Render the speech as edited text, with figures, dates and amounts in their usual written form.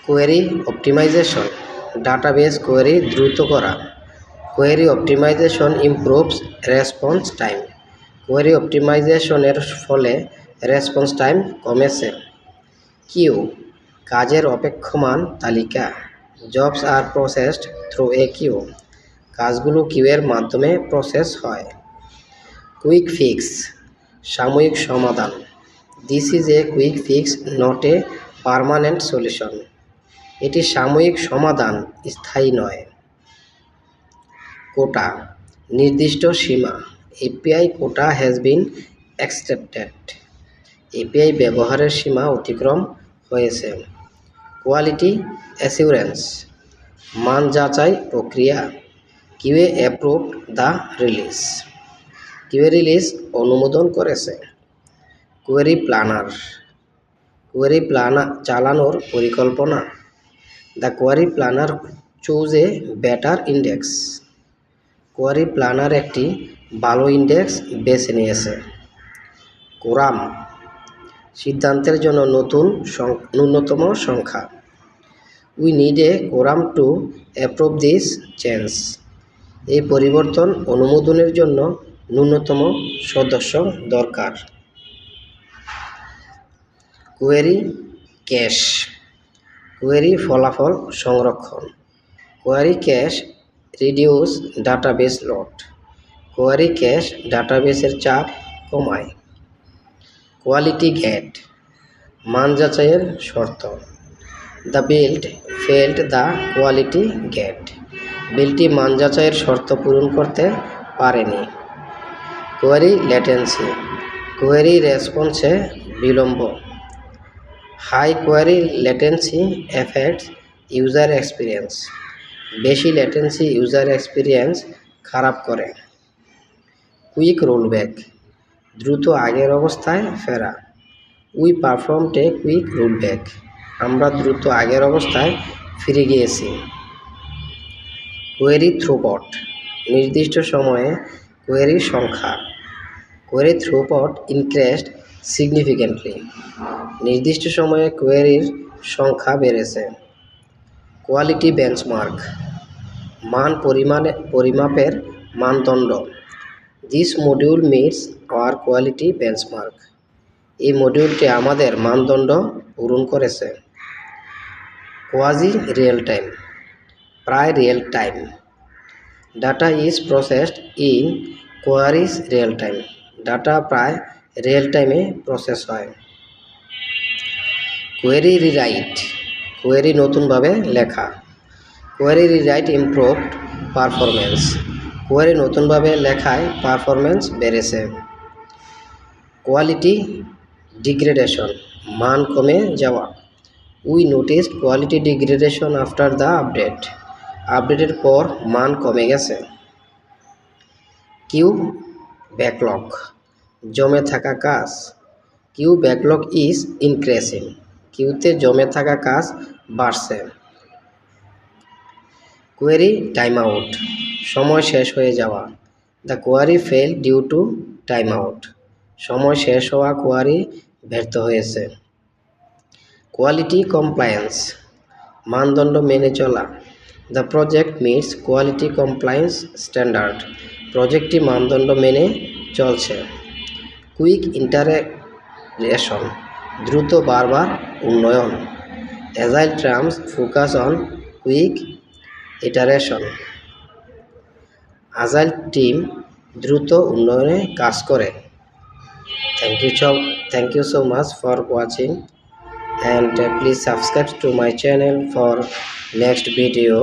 Query optimisation, database query দ্রুত করা। Query optimization improves response time. Query অপটিমাইজেশনের ফলে রেসপন্স টাইম কমেছে। কিউ, কাজের অপেক্ষমান তালিকা। Jobs are processed through a queue. কাজগুলো কিউয়ের মাধ্যমে প্রসেস হয়। কুইক ফিক্স, সাময়িক সমাধান। This is a quick fix, not a permanent solution. এটি সাময়িক সমাধান, স্থায়ী নয়। কোটা, নির্দিষ্ট সীমা। API quota has been extended. API ব্যবহারের সীমা অতিক্রম হয়েছে। কোয়ালিটি অ্যাসিউরেন্স, মান যাচাই প্রক্রিয়া। QA approved the release. QA release অনুমোদন করেছে। কোয়েরি প্ল্যানার, কোয়েরি চালানোর পরিকল্পনা। The query planner choose a better index. Query planner একটি ভালো ইন্ডেক্স বেছে নিয়েছে। কোরাম, সিদ্ধান্তের জন্য ন্যূনতম সংখ্যা। We need a quorum two approve this change. এই পরিবর্তন অনুমোদনের জন্য ন্যূনতম সদস্য দরকার। কোয়েরি ক্যাশ, কোয়েরি ফলাফল সংরক্ষণ। Query cache reduce database load. Query cache ডাটাবেসের চাপ কমায়। কোয়ালিটি গেট, মান যাচাইয়ের শর্ত। The build failed the quality gate. বিলটি মান যাচাইয়ের শর্ত পূরণ করতে পারেনি। কোয়েরি ল্যাটেন্সি, কোয়েরি রেসপন্সে বিলম্ব। High query latency affects user experience. বেশি ল্যাটেন্সি ইউজার এক্সপিরিয়েন্স খারাপ করে। কুইক রোলব্যাক, দ্রুত আগের অবস্থায় ফেরা। We performed a quick rollback. আমরা দ্রুত আগের অবস্থায় ফিরে গিয়েছি। কোয়েরি থ্রুপট, নির্দিষ্ট সময়ে কোয়েরির সংখ্যা। Query throughput increased significantly. নির্দিষ্ট সময়ে কোয়েরির সংখ্যা বেড়েছে। কোয়ালিটি বেঞ্চমার্ক, মান পরিমাপের মানদণ্ড। This module meets our quality benchmark. এই মডিউলটি আমাদের মানদণ্ড পূরণ করেছে। কোয়াজি রিয়েল টাইম, প্রায় real time. Data is processed in quasi real time. Data প্রায় রিয়েল টাইমে প্রসেস হয়। কোয়েরি রিরাইট, কোয়েরি নতুনভাবে লেখা। Query rewrite improved performance. Query নতুনভাবে লেখায় পারফরমেন্স বেড়েছে। কোয়ালিটি ডিগ্রেডেশন, মান কমে যাওয়া। We noticed quality degradation after the update. আপডেটের পর মান কমে গেছে। কিউ ব্যাকলগ, জমে থাকা কাজ। Queue backlog is increasing. কিউতে জমে থাকা কাজ বাড়ছে। কোয়েরি টাইম আউট, সময় শেষ হয়ে যাওয়া। The query fail due to timeout. সময় শেষ হওয়া কোয়ারি ব্যর্থ হয়েছে। কোয়ালিটি কমপ্লায়েন্স, মানদণ্ড মেনে চলা। The project meets quality compliance standard. প্রজেক্টটি মানদণ্ড মেনে চলছে। কুইক ইটারেশন, দ্রুত বারবার উন্নয়ন। Agile teams focus on quick iteration. Agile team দ্রুত উন্নয়নে কাজ করে। Thank you so much for watching, and please subscribe to my channel for next video.